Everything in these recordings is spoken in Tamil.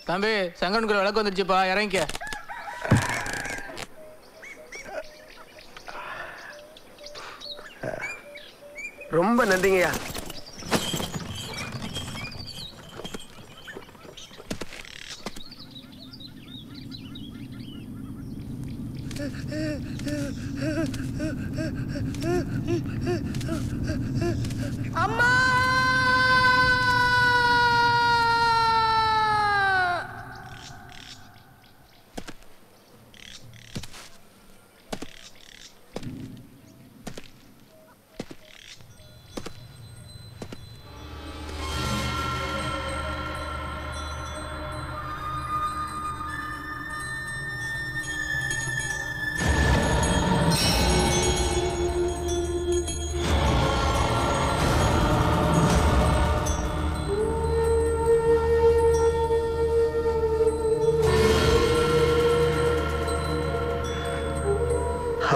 தம்பி சங்கனுக்குள்ள விளக்கு வந்துருச்சுப்பா, இறங்கிக்க. ரொம்ப நன்றிங்கய்யா. அம்மா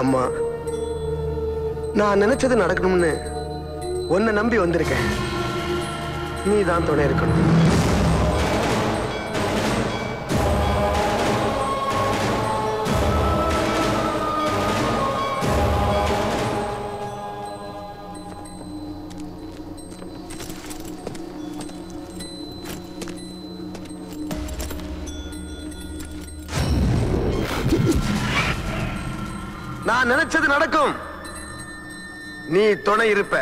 அம்மா, நான் நினைச்சது நடக்கணும்னு உன்னை நம்பி வந்திருக்கேன். நீ தான் துணை இருக்கணும். நான் நினைச்சது நடக்கும். நீ துணை இருப்ப.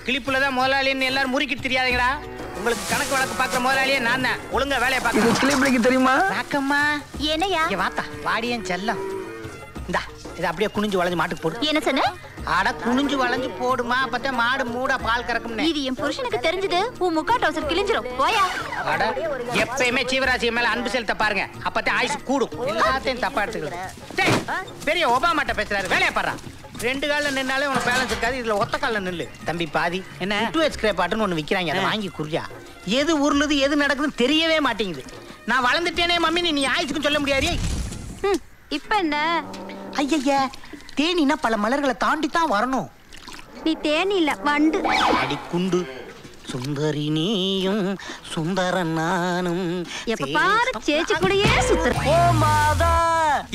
கிளிப்புலதான் முதலாளின்னு எல்லாரும் முறுக்கிட்டு தெரியாதீங்களா? உங்களுக்கு கணக்கு வழக்கு பாக்குற முதலாளியே நான் தான். ஒழுங்கா வேலையை பாக்க. கிளிப்புக்கு தெரியுமா? ராக்கம்மா என்னையா? வாத்தா வாடியன் செல்லம். இந்தா இதை அப்படியே குனிஞ்சு வளைஞ்சு மாட்டுக்கு போடு. என்ன சொன்ன? அட குனிஞ்சு வளைஞ்சு போடுமா, அப்பதான் மாடு மூடா பால் கறக்கும்னு. இது என் புருஷனுக்கு தெரிஞ்சது உன் முக்கா டவுசர் கிழிஞ்சிரும். போயா. அட எப்பயுமே ஜீவராசி மேல அன்பு செலுத்த பாருங்க, அப்பதான் ஆயுசு கூடும். எல்லாத்தையும் தப்பா எடுத்துக்கலாம். பெரிய ஒபாமாட்ட பேசுறாரு, வேலையை பாடுறா. ரெண்டு காலில் நின்னாலே உனக்கு பேலன்ஸ் இருக்காது, இதுல ஒத்த காலில் நில்லு. தம்பி பாதி என்ன 2H ஸ்கிரேப்பாட்டுன்னு ஒன்று விற்கிறாங்க, அதை வாங்கி குறியா. எது உருளுது எது நடக்குதுன்னு தெரியவே மாட்டேங்குது. நான் வளர்ந்துட்டேனே மம்மி, நீ ஆயுசுக்கும் சொல்ல முடியாது. இப்ப என்ன? ஐயா தேனினா பல மலர்களை தாண்டி தான் வரணும். நீ தேனி இல்ல வண்டு. அடி குண்டு சுந்தரி நீயும் சுந்தர நானும் எப்ப பாரு சேச்சி கூடயே சுத்துற. ஓ மாதா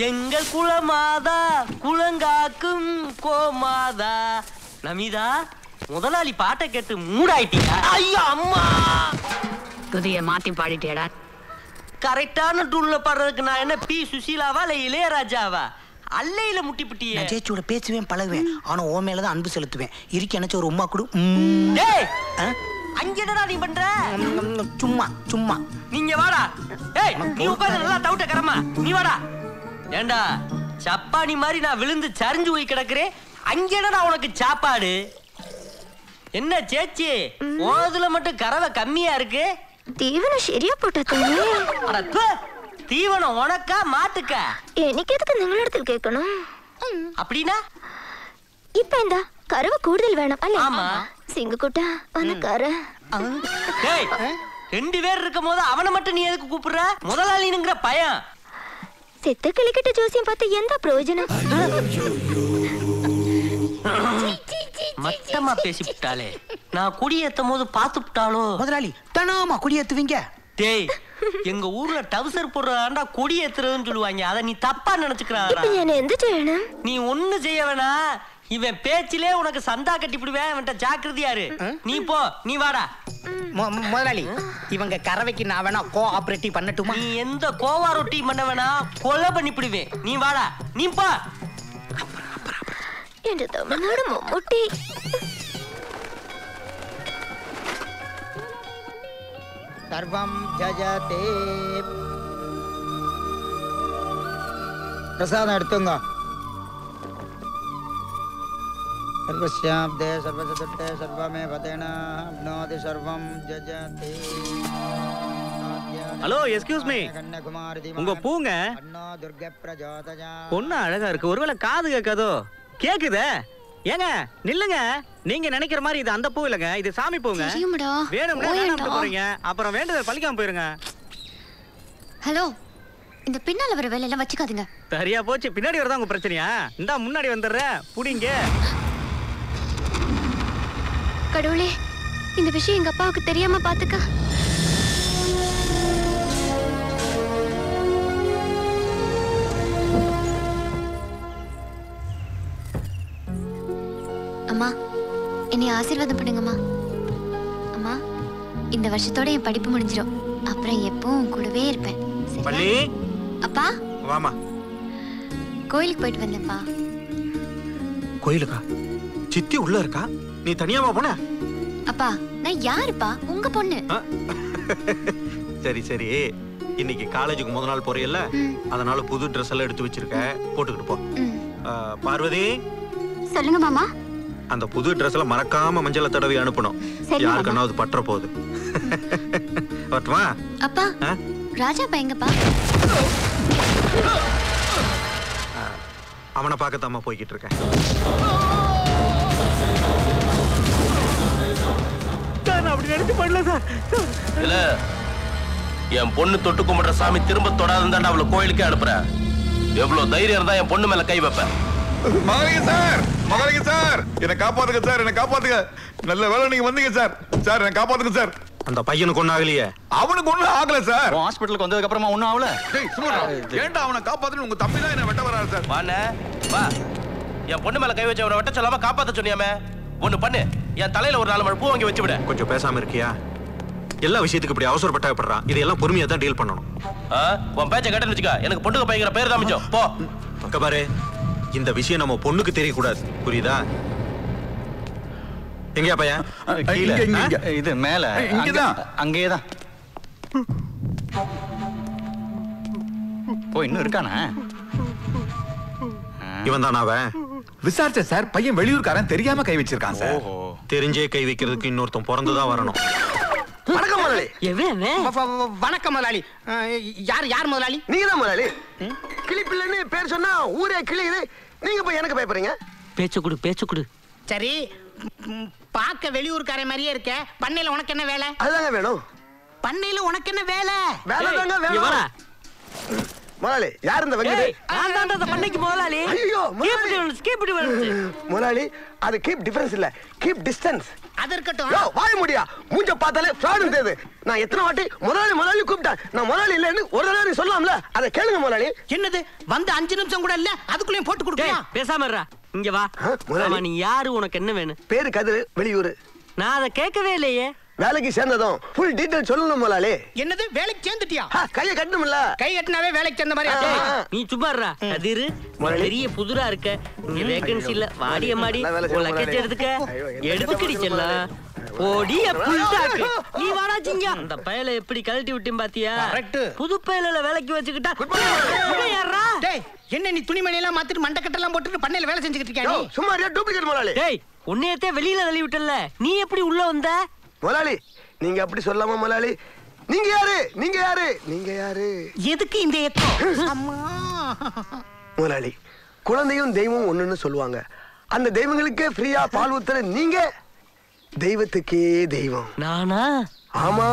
எங்கள் குலமாதா குலங்காக்கும் கோமாதா. நமிதா முதலாளி பாட்டை கேட்டு மூடாயிட்டீங்க. ஐயோ அம்மா, குதிய மாத்தி பாடிட்டேடா. கரெக்டான டூல்ல பாடுறதுக்கு நான் என்ன பி சுசீலாவா இல்ல இளையராஜாவா? அல்லையில முட்டிப்பிட்டியே. நான் சேச்சியோட பேசுவேன் பழகுவேன், ஆனா ஓ மேலதான் அன்பு செலுத்துவேன். இருக்கு எனக்கு ஒரு உம்மா கொடு. அங்க என்னடா நீ பண்ற? சும்மா சும்மா. நீங்க வாடா. ஏய் நீ உட்கார்ந்து நல்லா தவுட்ட கரமா. நீ வாடா. ஏண்டா சப்பானி மாதிரி நான் விழுந்து சரிஞ்சு போய் கிடக்குறேன், அங்க என்னடா உனக்கு சாப்பாடு? என்ன சேச்சி ஓதுல மட்டும் கறவை கம்மியா இருக்கு? தீவனம் சரியா போட்டா? தீவனம் உனக்கா மாட்டுக்கா? எனக்கு எதுக்கு நீங்களிடத்தில் கேட்கணும்? அப்படின்னா இப்ப இந்த கறவை கூடுதல் வேணும் அல்ல? ஆமா. சிங்க கூட்டா அந்த கரை. ஏய் ரெண்டு பேர் இருக்கும் போது அவனை மட்டும் நீ எதுக்கு கூப்பிடுற? முதலாளிங்கிற பயம். செத்த கிளிக்கிட்ட ஜோசியம் பார்த்து எந்த பிரயோஜனம்? மட்டமா பேசிவிட்டாலே. நான் குடியேத்தும் போது பாத்துட்டாலோ? முதலாளி தனாமா குடியேத்துவீங்க. டேய் எங்க ஊர்ல டவுசர் போடுறாண்டா குடியேத்துறதுன்னு சொல்லுவாங்க, அதை நீ தப்பா நினைச்சுக்கிறாடா. எந்த செய்யணும்? நீ ஒண்ணு செய்ய வேணா, இவன் பேச்சிலே உனக்கு சந்தா கட்டி விடுவேன். அவன்கிட்ட ஜாக்கிரதையாரு. நீ போ, நீ வாடா. முதலாளி இவங்க கறவைக்கு நான் வேணா கோஆபரேட்டிவ் பண்ணட்டுமா? நீ எந்த கோவா ரொட்டி பண்ண வேணா, கொலை பண்ணிவிடுவேன். நீ வாடா, நீ போ. என்று தமிழ்நாடு மம்முட்டி. சர்வம் ஜஜதே. பிரசாதம் எடுத்துங்க. सर्वस्याब्दे सर्वचतुर्थे सर्वमे भतेन अप्नोति सर्वं जजते. ஹலோ எஸ்கியூஸ் மீ உங்க பூங்க பொண்ணு அழகா இருக்கு ஒருவேளை காது கேட்காதோ கேக்குதே ஏங்க நில்லுங்க நீங்க நினைக்கிற மாதிரி இது அந்த பூ இல்லங்க இது சாமி பூங்க வேணும்னா வேணாம்னு போறீங்க அப்புறம் வேண்டுதல் பலிக்காம போயிருங்க ஹலோ இந்த பின்னால வர வேலையெல்லாம் வச்சுக்காதீங்க சரியா போச்சு பின்னாடி வரதா உங்க பிரச்சனையா இந்தா முன்னாடி வந்துடுறேன் புடிங்க கடவுளே இந்த விஷயம் எங்க அப்பாவுக்கு தெரியாம பாத்துக்க அம்மா என்னை ஆசீர்வாதம் பண்ணுங்கம்மா அம்மா இந்த வருஷத்தோட என் படிப்பு முடிஞ்சிடும் அப்புறம் எப்பவும் கூடவே இருப்பேன் பள்ளி அப்பா வாமா கோயிலுக்கு போயிட்டு வந்தேன்ப்பா கோயிலுக்கா சித்தி உள்ள இருக்கா நீ தனியாவா போன அப்பா நான் யாருப்பா உங்க பொண்ணு சரி சரி இன்னைக்கு காலேஜுக்கு முதல் நாள் போறியல்ல அதனால புது ட்ரெஸ் எல்லாம் எடுத்து வச்சிருக்க போட்டுக்கிட்டு போ பார்வதி சொல்லுங்க மாமா அந்த புது ட்ரெஸ்ல மறக்காம மஞ்சள தடவி அனுப்பணும் யாருக்கனாவது பற்ற போகுது வரட்டுமா அப்பா ராஜாப்பா எங்கப்பா அவனை பார்க்கத்தாம போய்கிட்டு இருக்கேன் அப்படி நினைச்சு பண்ணல சார் இல்ல என் பொண்ணு தொட்டு கும்பிடுற சாமி திரும்ப தொடாதுன்னு அவளை கோயிலுக்கே அனுப்புறேன் எவ்வளவு தைரியம் இருந்தா என் பொண்ணு மேல கை வைப்பேன் மகாலிங்க சார் என்னை காப்பாத்துங்க சார் என்னை காப்பாத்துங்க நல்ல வேலை நீங்க வந்தீங்க சார் சார் என்னை காப்பாத்துங்க சார் அந்த பையனுக்கு ஒன்னும் ஆகலையே அவனுக்கு ஒண்ணும் ஆகல சார் ஹாஸ்பிட்டலுக்கு வந்ததுக்கு அப்புறமா ஒண்ணும் ஆகல டேய் சும்மா ஏன்டா அவனை காப்பாத்துன்னு உங்க தம்பி தான் என்ன வெட்ட வராரு சார் வாண்ணே வா என் பொண்ணு மேல கை வச்சு அவரை வெட்ட சொல்லாம காப்பாத்த சொன்னியாமே ஒண்ணு பண்ணு என் தலையில ஒரு 4 மணி பூ வாங்கி வச்சு விட கொஞ்சம் பேசாம இருக்கியா எல்லா விஷயத்துக்கு இப்படி அவசரப்பட்டா எப்படிறான் இதெல்லாம் பொறுமையா தான் டீல் பண்ணணும் உன் பேச்சை கேட்டேன்னு வச்சுக்க எனக்கு பொண்ணுக்கு பையங்கிற பேர் தான் மிச்சம் போ அங்க பாரு இந்த விஷயம் நம்ம பொண்ணுக்கு தெரியக்கூடாது புரியுதா எங்கயா பையன் இது மேல இங்கதான் அங்கேதான் போய் இன்னும் இருக்கானே இவன் தானா அவன் விசாரிச்ச சார் பையன் வெளியூர்காரன் தெரியாம கை வச்சிருக்கான் சார் தெரிஞ்சே கை வைக்கிறதுக்கு இன்னொருத்தன் பிறந்துதான் வரணும் வணக்கம் முதலாளி வணக்கம் முதலாளி யார் யார் முதலாளி நீங்க தான் முதலாளி கிளிப்பிள்ளைன்னு பேர் சொன்னா ஊரே கிளியுது நீங்க போய் எனக்கு பயப்படுறீங்க பேச்சு கொடு சரி பார்க்க வெளியூர்கார மாதிரியே இருக்க பண்ணையில உனக்கு என்ன வேலை அதுதாங்க வேணும் பண்ணையில உனக்கு என்ன வேலை வேலை தாங்க வேணும் முதலாளி யார் இந்த வெங்கட் பண்ணைக்கு முதலாளி ஐயோ முதலாளி அது கீப் டிஃபரன்ஸ் இல்ல கீப் டிஸ்டன்ஸ் அது இருக்கட்டும் வாய முடியா மூஞ்ச பார்த்தாலே ஃப்ராடு தெரியுது நான் எத்தனை வாட்டி முதலாளி கூப்பிட்டேன் நான் முதலாளி இல்லன்னு ஒரு தடவை நீ சொல்லலாம்ல அதை கேளுங்க முதலாளி என்னது வந்து 5 நிமிஷம் கூட இல்ல அதுக்குள்ளேயும் போட்டு கொடுக்கறியா பேசாம இருடா இங்க வா முதலாளி நீ யாரு உனக்கு என்ன வேணும் பேரு கதிர் வெளியூர் நான் அதை கேட்கவே இல்லையே வேலைக்கு சேர்ந்ததும் ஃபுல் டீடைல் சொல்லணும் முதலாளி என்னது வேலைக்கு சேர்ந்துட்டியா கையை கட்டணும்ல கை கட்டினாவே வேலைக்கு சேர்ந்த மாதிரி நீ சும்மா இருடா கதிரு பெரிய புதுரா இருக்க இங்க வேகன்சி இல்ல வாடிய மாடி லக்கேஜ் எடுத்துக்கடி செல்லாம் ஓடிய புல்டாக்கு நீ வாடா சிங்க அந்த பயல எப்படி கழட்டி விட்டேன் பாத்தியா புது பயல வேலைக்கு வச்சுக்கிட்டா யாரா டேய் என்ன நீ துணிமணி எல்லாம் மாத்திட்டு மண்டக்கட்ட எல்லாம் போட்டுட்டு பண்ணையில வேலை செஞ்சுக்கிட்டு இருக்கியா நீ சும்மா டூப்ளிகேட் முதலாளி டேய் உன்னையத்தே வெளியில தள்ளி விட்டல நீ எப்படி உள்ள வந்த முதலாளி நீங்க அப்படி சொல்லாம முதலாளி நீங்க யாரு எதுக்கு இந்த அம்மா முதலாளி குழந்தையும் தெய்வம் ஒண்ணுன்னு சொல்லுவாங்க அந்த தெய்வங்களுக்கே ஃப்ரீயா பால் ஊத்துற நீங்க தெய்வத்துக்கே தெய்வம் நானா ஆமா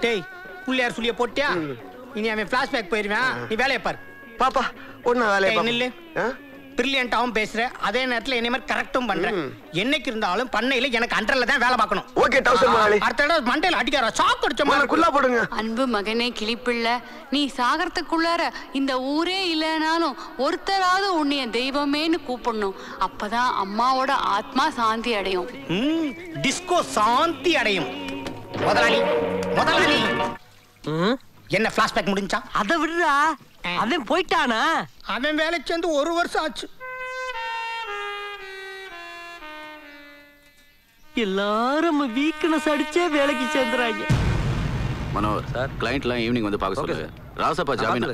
டேய் புள்ளையார் சொல்லிய போட்டியா இனி அவன் பிளாஷ்பேக் போயிருவான் நீ வேலையை பாரு பாப்பா ஒண்ணு வேலையை நில்லு பிரில்லியண்டாவும் பேசுற அதே நேரத்துல என்ன மாதிரி கரெக்டும் பண்ற என்னைக்கு இருந்தாலும் பண்ணையில எனக்கு அண்டர்ல தான் வேலை பார்க்கணும் ஓகே டவுசர் முதலாளி அடுத்த தடவை மண்டையில அடிக்கார ஷாக் அடிச்ச மாதிரி குல்லா போடுங்க அன்பு மகனே கிளிப்பிள்ளை நீ சாகரத்துக்குள்ளார இந்த ஊரே இல்லைனாலும் ஒருத்தராவது உன்னைய தெய்வமேன்னு கூப்பிடணும் அப்பதான் அம்மாவோட ஆத்மா சாந்தி அடையும் டிஸ்கோ சாந்தி அடையும் முதலாளி என்ன பிளாஷ்பேக் முடிஞ்சா அதை விடுறா அவன் போயிட்டானா அவன் வேலை சேர்ந்து 1 வருஷம் ஆச்சு எல்லாரும் வீக்னஸ் அடிச்சே வேலைக்கு சேர்ந்துறாங்க மனோகர் சார் கிளைண்ட்லாம் ஈவினிங் வந்து பார்க்க சொல்லுங்க. ராசப்பா ஜாமீன்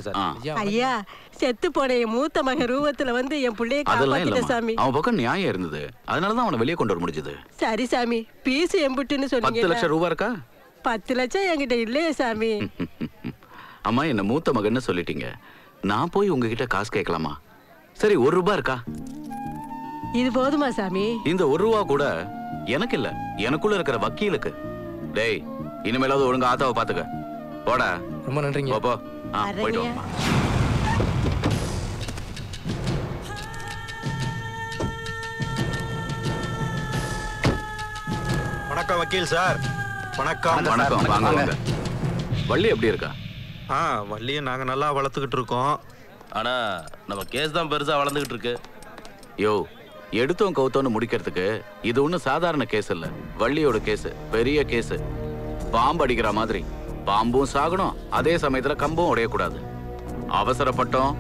ஐயா செத்து போன என் மூத்த மகன் ரூபத்துல வந்து என் பிள்ளைய அதெல்லாம் காப்பாத்திட்ட இல்ல சாமி. அவன் பக்கம் நியாயம் இருந்தது, அதனாலதான் அவனை வெளியே கொண்டு வர முடிஞ்சது. சரி சாமி, பீஸ் எம்புட்டுன்னு 10 சொன்னீங்க. லட்சம் ரூபா இருக்கா? 10 லட்சம் என்கிட்ட இல்லையே சாமி. அம்மா என்ன மூத்த மகன்னு சொல்லிட்டீங்க, நான் போய் உங்ககிட்ட காசு கேட்கலாமா? சரி 1 ரூபா இருக்கா? இது போதுமா சாமி? இந்த 1 ரூபா கூட எனக்கு இல்ல, எனக்குள்ள இருக்கிற வக்கீலுக்கு. டேய் இனிமேலாவது ஒழுங்கா ஆத்தாவை பாத்துக்க. போடா. ரொம்ப நன்றிங்க. போ போயிட்டு வாமா. வணக்கம் வக்கீல் சார். வணக்கம். வணக்கம். வாங்க வாங்க. வள்ளி எப்படி இருக்கா? வள்ளியை நாங்க நல்லா வளர்த்துக்கிட்டு இருக்கோம். ஆனா நம்ம கேஸ் தான் பெருசா வளர்ந்துகிட்டு இருக்கு. யோ எடுத்தோம் கவுத்தோன்னு முடிக்கிறதுக்கு இது ஒன்றும் சாதாரண கேஸ் இல்ல. வள்ளியோட கேஸ் பெரிய கேஸ். பாம்பு அடிக்கிற மாதிரி பாம்பும் சாகணும், அதே சமயத்துல கம்பும் உடையக்கூடாது. அவசரப்பட்டோம்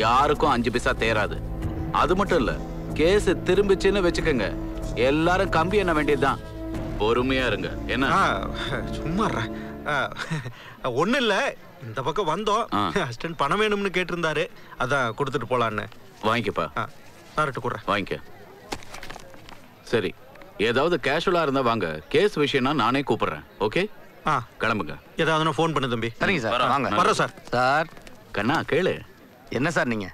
யாருக்கும் 5 பைசா தேராது. அது மட்டும் இல்ல, கேஸ் திரும்பிச்சுன்னு வச்சுக்கோங்க, எல்லாரும் கம்பி என்ன வேண்டியதுதான். பொறுமையா இருங்க. என்ன சும்மா ஒண்ணு இல்ல, இந்த பக்கம் வந்தோம், அசிஸ்டன்ட் பணம் வேணும்னு கேட்டிருந்தாரு, அதான் கொடுத்துட்டு போலான்னு. வாங்கிக்கப்பா. சார்ட்டு கூட வாங்கிக்க. சரி ஏதாவது கேஷுவலா இருந்தா வாங்க, கேஸ் விஷயம்னா நானே கூப்பிடுறேன். ஓகே கிளம்புங்க. ஏதாவது ஃபோன் பண்ணு தம்பி. சரிங்க சார், வாங்க. வரோம் சார். சார் கண்ணா கேளு. என்ன சார் நீங்க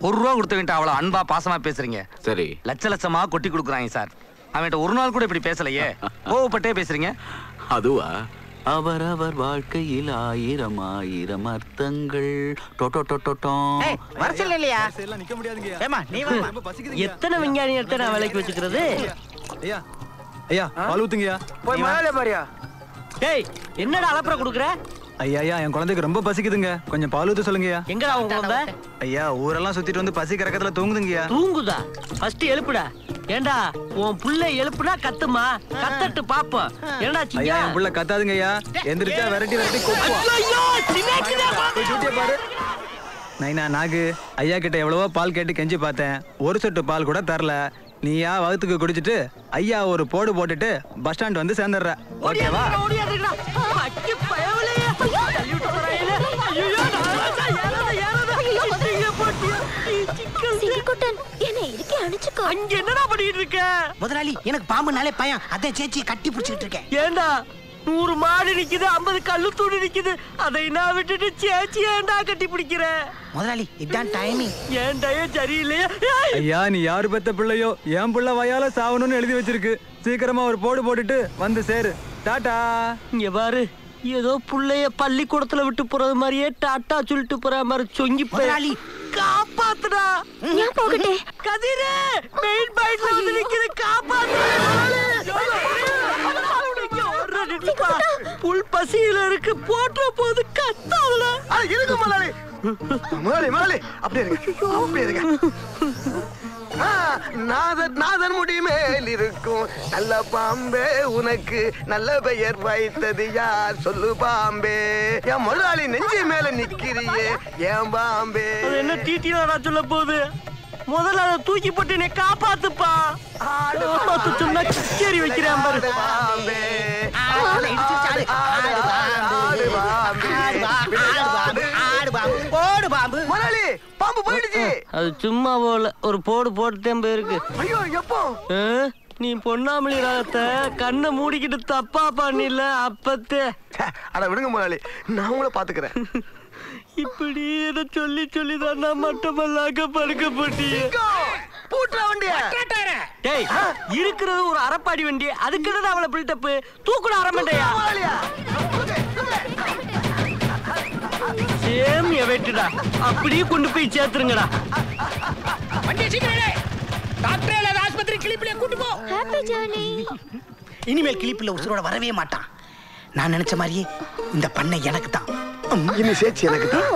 1 ரூபா கொடுத்தவன்ட்டு அவ்வளவு அன்பா பாசமா பேசுறீங்க? சரி லட்சமா கொட்டி கொடுக்குறாங்க சார். அவன்கிட்ட ஒரு நாள் கூட இப்படி பேசலையே, கோவப்பட்டே பேசுறீங்க. அதுவா? அவரவர் வாழ்க்கையில் 1000 1000 அர்த்தங்கள். வரச்சல் இல்லையா? நிக்க முடியாதுங்க. ஏமா நீ வா. எத்தனை விஞ்ஞானி எடுத்து நான் வேலைக்கு வச்சுக்கிறது? ஐயா ஐயா பால் ஊத்துங்கயா. போய் மேலே பாரியா. டேய் என்னடா அலப்பற குடுக்குற? ஐயா ஐயா என் குழந்தைக்கு ரொம்ப பசிக்குதுங்க, கொஞ்சம் பால் ஊத்த சொல்லுங்கயா. எங்கடா உன் குழந்தை? ஐயா ஊரெல்லாம் சுத்திட்டு வந்து பசி கரக்கத்துல தூங்குதுங்கயா. தூங்குதா? ஃபர்ஸ்ட் எழுப்புடா. ஏண்டா உன் புள்ள எழுப்புனா கத்துமா? கத்தட்டு பாப்போம். என்னடா சிங்க? ஐயா என் புள்ள கத்தாதுங்கய்யா, எந்திரிச்சா விரட்டி விரட்டி கொப்பா. ஐயோ சின்னக்குதா பாரு. நைனா நாகு ஐயா கிட்ட எவ்வளவோ பால் கேட்டு கெஞ்சி பார்த்தேன், ஒரு சொட்டு பால் கூட தரல. நீயா வகுத்துக்கு குடிச்சிட்டு ஐயா ஒரு போடு போட்டுட்டு பஸ் ஸ்டாண்ட் வந்து சேர்ந்துடுற. ஓகேவா? முதலாளி எனக்கு பாம்புனாலே பயம், அதை சேச்சி கட்டி பிடிச்சிட்டு இருக்கேன். ஏண்டா 100 மாடு நிக்குது, 50 கல்லு தூணி நிக்குது, அதை நான் விட்டுட்டு சேச்சி ஏண்டா கட்டி பிடிக்கிற? முதலாளி இதான் டைமிங். ஏண்டா சரியில்லையா? ஐயா நீ யாரு பெத்த பிள்ளையோ, என் பிள்ளை வயால சாவணும்னு எழுதி வச்சிருக்கு. சீக்கிரமா ஒரு போடு போட்டுட்டு வந்து சேரு. டாடா. இங்க பாரு, ஏதோ புள்ளைய பள்ளிக்கூடத்துல விட்டு போறது மாதிரியே டாட்டா சொல்லிட்டு போற மாதிரி சொங்கி முதலாளி காப்பாத்துடா. நான் போகட்டே. கதிரே மெயின் பாயிண்ட்ல வந்து நிக்குது, காப்பாத்து. புல் பசியில இருக்கு, போட்ட போது கத்தாதுல. இருக்கு முதலாளி. முதலாளி அப்படியே இருங்க, அப்படியே இருங்க. நாதன் முடி மேல் இருக்கும் நல்ல பாம்பே, உனக்கு நல்ல பெயர் வைத்தது யார் சொல்லு பாம்பே. என் முதலாளி நெஞ்சு மேல நிக்கிறியே ஏன் பாம்பே? என்ன டீட்டிலடா சொல்ல போகுது? முதல்ல அதை தூக்கி போட்டு என்னை காப்பாத்துப்பா. சொன்னா கச்சேரி வைக்கிறேன் பாரு. அது சும்மா போல ஒரு போடு போட்டுட்டேன் போயிருக்கு. நீ பொன்னாமலி ராகத்தை கண்ணை மூடிக்கிட்டு தப்பா பண்ணில அப்பத்தே. அட விடுங்க முதலாளி, நான் உங்களை பாத்துக்கிறேன். இப்படி இதை சொல்லி சொல்லிதான் நான் மட்டமல்லாக்க படுக்க போட்டியே. டேய் இருக்கிறது ஒரு அரப்பாடி வண்டி, அதுக்கு என்னடா அவளை பில்டப்பு? தூக்குட அரமண்டையா. சேம் எவெட்டுடா, அப்படியே கொண்டு போய் சேர்த்துருங்கடா. வண்டி சீக்கிரம் டாக்டர் இல்ல ஆஸ்பத்திரி கிளிப்பில கூட்டி போ. Happy journey. இனிமேல் கிளிப்பில உசுரோட வரவே மாட்டான். நான் நினைச்ச மாதிரியே இந்த பண்ணை எனக்கு தான். இனி சேச்சி எனக்கு தான்.